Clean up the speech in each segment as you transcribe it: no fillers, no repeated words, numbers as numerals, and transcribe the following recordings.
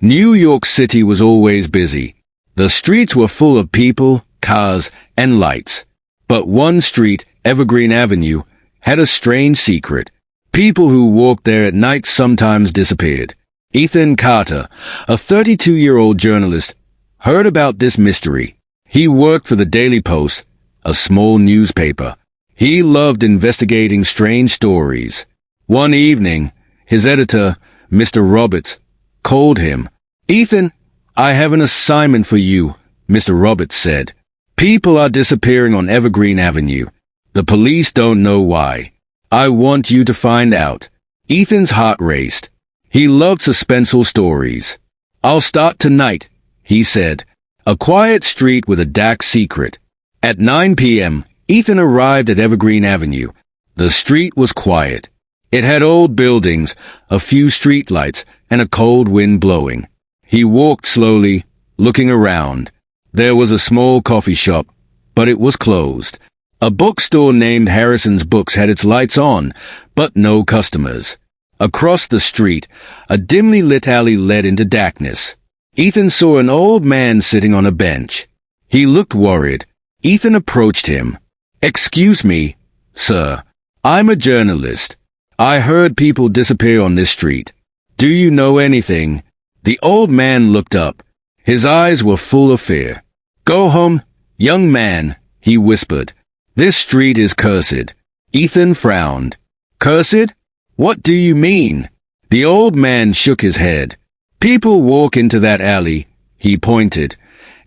New York City was always busy. The streets were full of people, cars, and lights. But one street, Evergreen Avenue, had a strange secret. People who walked there at night sometimes disappeared. Ethan Carter, a 32-year-old journalist, heard about this mystery. He worked for the Daily Post, a small newspaper. He loved investigating strange stories. One evening, his editor, Mr. Roberts, called him. "Ethan, I have an assignment for you," Mr. Roberts said. "People are disappearing on Evergreen Avenue. The police don't know why. I want you to find out." Ethan's heart raced. He loved suspenseful stories. "I'll start tonight," he said. A quiet street with a dark secret. At 9 p.m., Ethan arrived at Evergreen Avenue. The street was quiet. It had old buildings, a few streetlights, and a cold wind blowing. He walked slowly, looking around. There was a small coffee shop, but it was closed. A bookstore named Harrison's Books had its lights on, but no customers. Across the street, a dimly lit alley led into darkness. Ethan saw an old man sitting on a bench. He looked worried. Ethan approached him. "Excuse me, sir. I'm a journalist. I heard people disappear on this street. Do you know anything?" The old man looked up. His eyes were full of fear. "Go home, young man," he whispered. "This street is cursed." Ethan frowned. "Cursed? What do you mean?" The old man shook his head. "People walk into that alley," he pointed,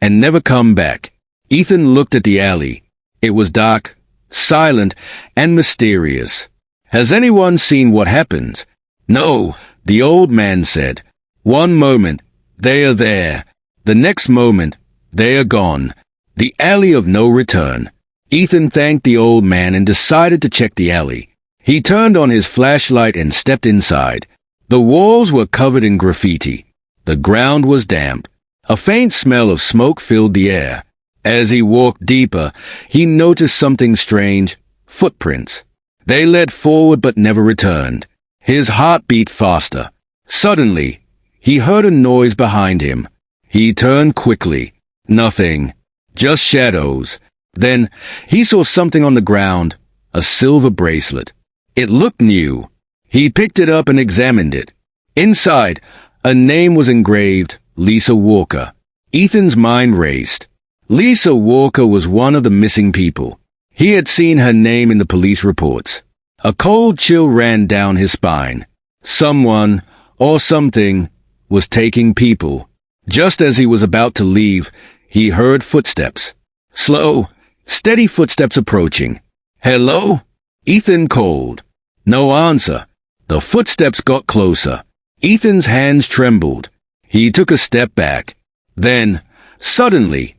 "and never come back." Ethan looked at the alley. It was dark, silent, and mysterious. "Has anyone seen what happens?" "No," the old man said. "One moment, they are there. The next moment, they are gone. The alley of no return." Ethan thanked the old man and decided to check the alley. He turned on his flashlight and stepped inside. The walls were covered in graffiti. The ground was damp. A faint smell of smoke filled the air. As he walked deeper, he noticed something strange. Footprints. They led forward but never returned. His heart beat faster. Suddenly, he heard a noise behind him. He turned quickly. Nothing. Just shadows. Then, he saw something on the ground. A silver bracelet. It looked new. He picked it up and examined it. Inside, a name was engraved, Lisa Walker. Ethan's mind raced. Lisa Walker was one of the missing people. He had seen her name in the police reports. A cold chill ran down his spine. Someone, or something, was taking people. Just as he was about to leave, he heard footsteps. Slow, steady footsteps approaching. "Hello?" Ethan called. No answer. The footsteps got closer. Ethan's hands trembled. He took a step back. Then, suddenly,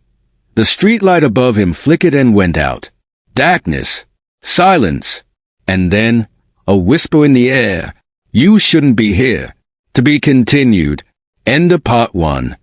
the streetlight above him flickered and went out. Darkness. Silence. And then, a whisper in the air. "You shouldn't be here." To be continued. End of part 1.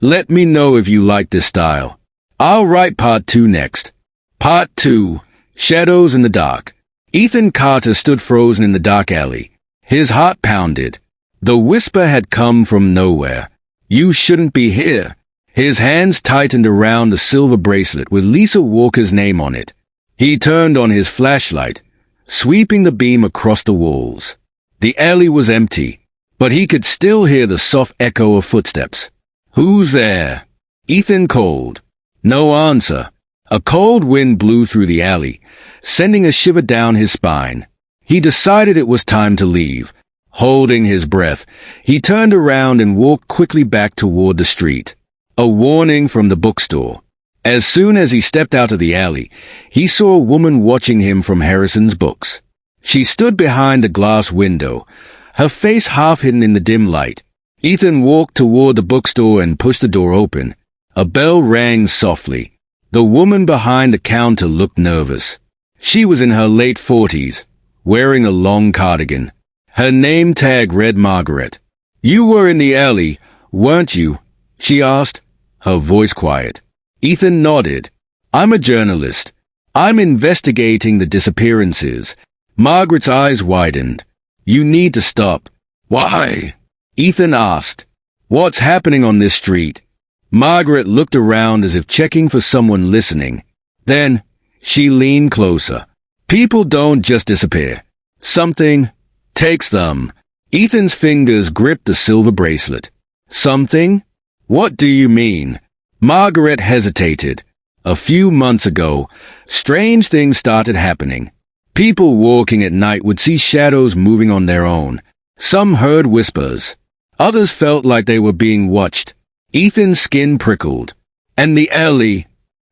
Let me know if you like this style. I'll write part 2 next. Part 2. Shadows in the Dark. Ethan Carter stood frozen in the dark alley. His heart pounded. The whisper had come from nowhere. "You shouldn't be here." His hands tightened around the silver bracelet with Lisa Walker's name on it. He turned on his flashlight, sweeping the beam across the walls. The alley was empty, but he could still hear the soft echo of footsteps. "Who's there?" Ethan called. No answer. A cold wind blew through the alley, sending a shiver down his spine. He decided it was time to leave. Holding his breath, he turned around and walked quickly back toward the street. A warning from the bookstore. As soon as he stepped out of the alley, he saw a woman watching him from Harrison's Books. She stood behind a glass window, her face half hidden in the dim light. Ethan walked toward the bookstore and pushed the door open. A bell rang softly. The woman behind the counter looked nervous. She was in her late 40s, wearing a long cardigan. Her name tag read Margaret. "You were in the alley, weren't you?" she asked, her voice quiet. Ethan nodded. "I'm a journalist. I'm investigating the disappearances." Margaret's eyes widened. "You need to stop." "Why?" Ethan asked. What's happening on this street? Margaret looked around as if checking for someone listening. Then, she leaned closer. People don't just disappear. Something takes them. Ethan's fingers gripped the silver bracelet. Something? What do you mean? Margaret hesitated. A few months ago, strange things started happening. People walking at night would see shadows moving on their own. Some heard whispers. Others felt like they were being watched. Ethan's skin prickled. And the alley.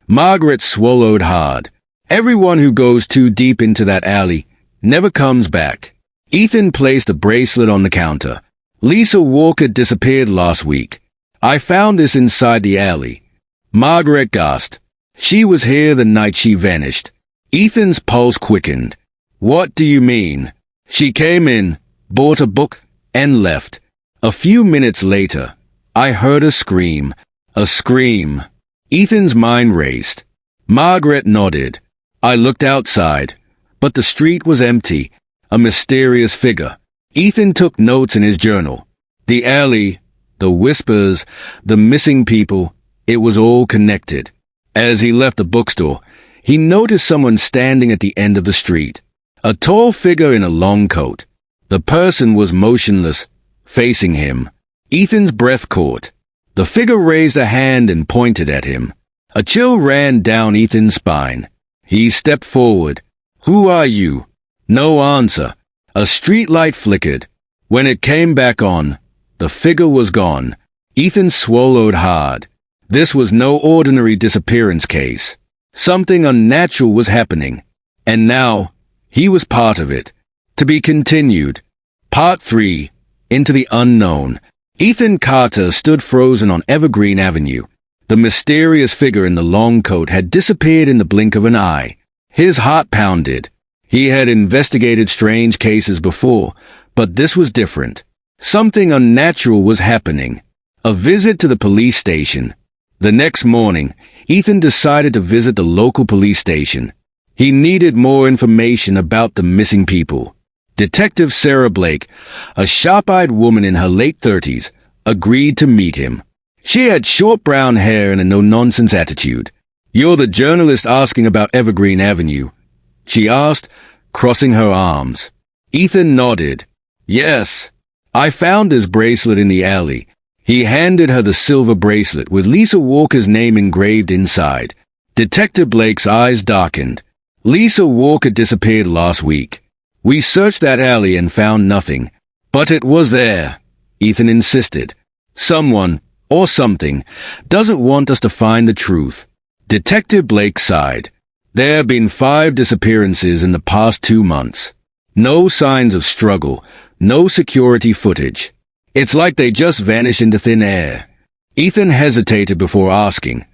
Margaret swallowed hard. Everyone who goes too deep into that alley never comes back. Ethan placed the bracelet on the counter. Lisa Walker disappeared last week. I found this inside the alley. Margaret gasped. She was here the night she vanished. Ethan's pulse quickened. What do you mean? She came in, bought a book, and left. A few minutes later, I heard a scream. A scream. Ethan's mind raced. Margaret nodded. I looked outside, but the street was empty. A mysterious figure. Ethan took notes in his journal. The alley, the whispers, the missing people, it was all connected. As he left the bookstore, he noticed someone standing at the end of the street. A tall figure in a long coat. The person was motionless, facing him. Ethan's breath caught. The figure raised a hand and pointed at him. A chill ran down Ethan's spine. He stepped forward. Who are you? No answer. A street light flickered. When it came back on, the figure was gone. Ethan swallowed hard. This was no ordinary disappearance case. Something unnatural was happening. And now, he was part of it. To be continued. Part 3. Into the Unknown. Ethan Carter stood frozen on Evergreen Avenue. The mysterious figure in the long coat had disappeared in the blink of an eye. His heart pounded. He had investigated strange cases before, but this was different. Something unnatural was happening. A visit to the police station. The next morning, Ethan decided to visit the local police station. He needed more information about the missing people. Detective Sarah Blake, a sharp-eyed woman in her late 30s, agreed to meet him. She had short brown hair and a no-nonsense attitude. "You're the journalist asking about Evergreen Avenue?" she asked, crossing her arms. Ethan nodded. "Yes. I found this bracelet in the alley." He handed her the silver bracelet with Lisa Walker's name engraved inside. Detective Blake's eyes darkened. "Lisa Walker disappeared last week. We searched that alley and found nothing. But it was there," Ethan insisted. "Someone, or something, doesn't want us to find the truth." Detective Blake sighed. "There have been 5 disappearances in the past 2 months. No signs of struggle, no security footage. It's like they just vanished into thin air." Ethan hesitated before asking,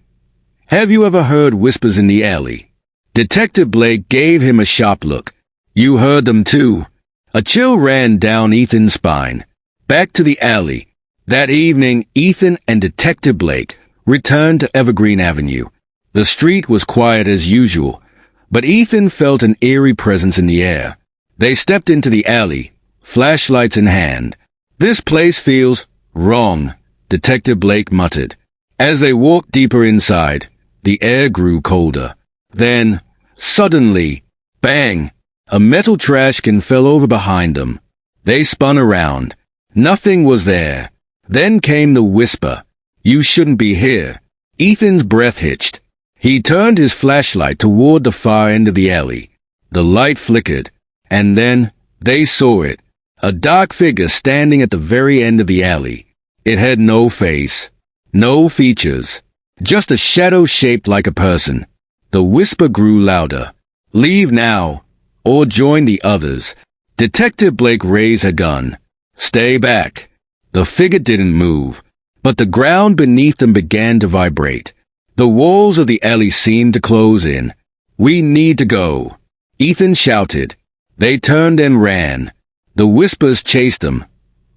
"Have you ever heard whispers in the alley?" Detective Blake gave him a sharp look. "You heard them too." A chill ran down Ethan's spine. Back to the alley. That evening, Ethan and Detective Blake returned to Evergreen Avenue. The street was quiet as usual, but Ethan felt an eerie presence in the air. They stepped into the alley, flashlights in hand. "This place feels wrong," Detective Blake muttered. As they walked deeper inside, the air grew colder. Then, suddenly, bang! A metal trash can fell over behind them. They spun around. Nothing was there. Then came the whisper, "You shouldn't be here." Ethan's breath hitched. He turned his flashlight toward the far end of the alley. The light flickered, and then they saw it. A dark figure standing at the very end of the alley. It had no face, no features, just a shadow shaped like a person. The whisper grew louder. "Leave now, or join the others." Detective Blake raised her gun. "Stay back." The figure didn't move, but the ground beneath them began to vibrate. The walls of the alley seemed to close in. "We need to go," Ethan shouted. They turned and ran. The whispers chased them,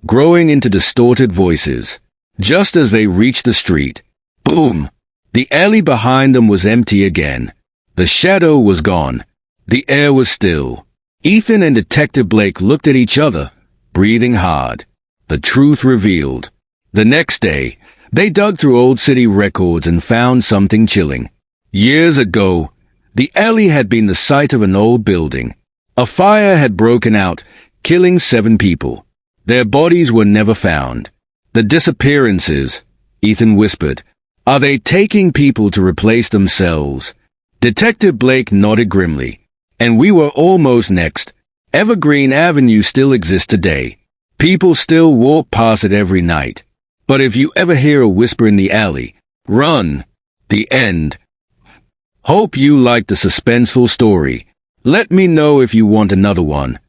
growing into distorted voices. Just as they reached the street, boom! The alley behind them was empty again. The shadow was gone. The air was still. Ethan and Detective Blake looked at each other, breathing hard. The truth revealed. The next day, they dug through old city records and found something chilling. Years ago, the alley had been the site of an old building. A fire had broken out, killing 7 people. Their bodies were never found. The disappearances, Ethan whispered. Are they taking people to replace themselves? Detective Blake nodded grimly. And we were almost next. Evergreen Avenue still exists today. People still walk past it every night. But if you ever hear a whisper in the alley, run. The end. Hope you liked the suspenseful story. Let me know if you want another one.